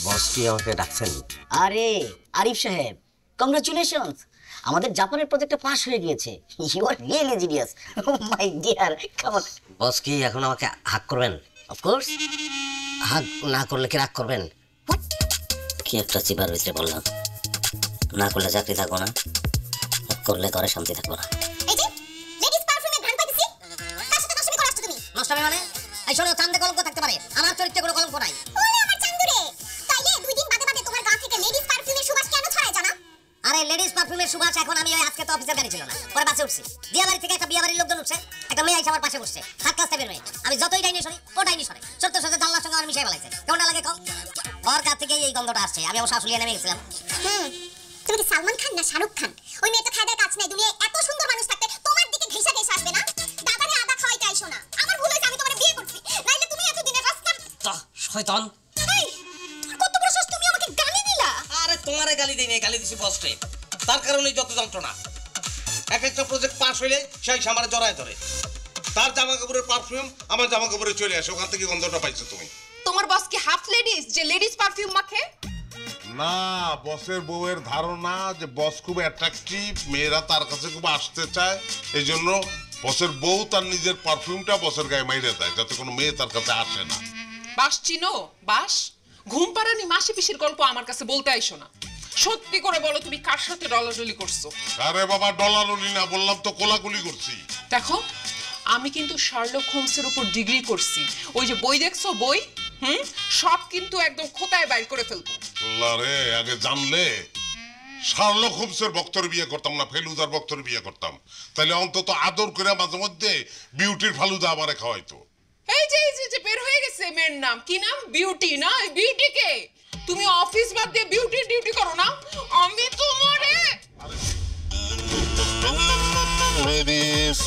বস কি আমাকে ডাকছেন? আরে আরিফ সাহেব, কংগ্রাচুলেশনস, আমাদের জাপানের প্রজেক্টটা পাস হয়ে গিয়েছে। You are really genius my dear. Come on. Boss কি এখন আমাকে হাক করবেন? Of course. হাক না করলে কি রাগ করবেন? কি একটা চিপার ভিতরে বললাম, না করলে চাকরি থাকবো না, করলে ঘরে শান্তি থাকবো না। এই যে লেডিস পারফিউমের ঘ্রাণ পাইতেছি, কার সাথে নষ্টমি করে আসছো তুমি? নষ্টমি মানে? এই শোনো, চান্দে কলঙ্ক থাকতে পারে, আমার চরিত্রে কোনো কলঙ্ক নাই। ওরে আমার চান্দুরে, তাইলে 2 দিন বাদে বাদে তোমার গা থেকে লেডিস পারফিউমের সুবাস কেন ছড়ায় জানা? আরে লেডিস পারফিউমের সুবাস এখন আমি ওই আজকে তো অফিসের গাড়ি ছিল না, পরে বাসে উঠছি, বিয়াবাড়ি থেকে একটা বিয়াবাড়ির লোকজন উঠছে, একটা মেয়ে এসে আমার পাশে বসছে, থার্ড ক্লাস টাইপের মেয়ে। আমি যতই ডাইনি সরি ও ডাইনি সরে, সত্য সত্য জানলার সঙ্গে আমার মিশাই ফেলাইছে। কেমন লাগে কম? ওর কাছ থেকে এই গন্ধটা আসছে। আমি অবশ্য আসলে নেমে গেছিলাম। তুমি কি সালমান খান না শাহরুখ খান? ওই মেয়ে তো খায়দার কাজ নাই, দুনিয়ায় এত সুন্দর মানুষ থাকতে তোমার দিকে ঘেঁষা ঘেঁষা আসবে না? দাদারে আদা খাওয়াইতে আইসো না। আমার ভুল হয়েছে, আমি তোমারে বিয়ে করছি, নাইলে তুমি এতদিনে রাস্তা। শয়তান, এই তোমার কত বড় সাহস, তুমি আমাকে গালি দিলা? আরে তোমারে গালি দেই নাই, গালি দিছি বসকে। তার কারণেই যত যন্ত্রণা। এক একটা প্রজেক্ট পাস হইলে সেই সামারে জড়ায় ধরে। তার জামা কাপড়ের পারফিউম আমার জামা কাপড়ে চলে আসে, ওখান থেকে গন্ধটা পাইছো তুমি। তোমার বস কি হাফ লেডিস যে লেডিস পারফিউম মাখে? না, বসের বউয়ের ধারণা যে বস খুব অ্যাট্রাকটিভ, মেয়েরা তার কাছে খুব আসতে চায়, এই জন্য বসের বউ তার নিজের পারফিউমটা বসের গায়ে মাইরে দেয়, যাতে কোনো মেয়ে তার কাছে আসে না। বাস চিনো? বাস ঘুম পাড়ানি মাসি পিসির গল্প আমার কাছে বলতে আইসো না। সত্যি করে বলো, তুমি কার সাথে ডলাডলি করছো? আরে বাবা, ডলারলি না, বললাম তো কোলাকুলি করছি। দেখো, আমি কিন্তু শার্লক হোমসের উপর ডিগ্রি করছি। ওই যে বই দেখছো, বই সব কিন্তু একদম খোতায় বাইর করে ফেলবো। আল্লাহ রে, আগে জানলে শার্লক হোমসের ভক্তর বিয়ে করতাম না, ফেলুদার ভক্তর বিয়ে করতাম, তাহলে অন্তত আদর করে মাঝে মধ্যে বিউটির ফালুদা আমারে খাওয়াইতো। এই যে বের হয়ে গেছে মেয়ের নাম, কি নাম? বিউটি না? এই বিউটিকে তুমি অফিস বাদ দিয়ে বিউটি ডিউটি করো না? আমি তোমারে Ladies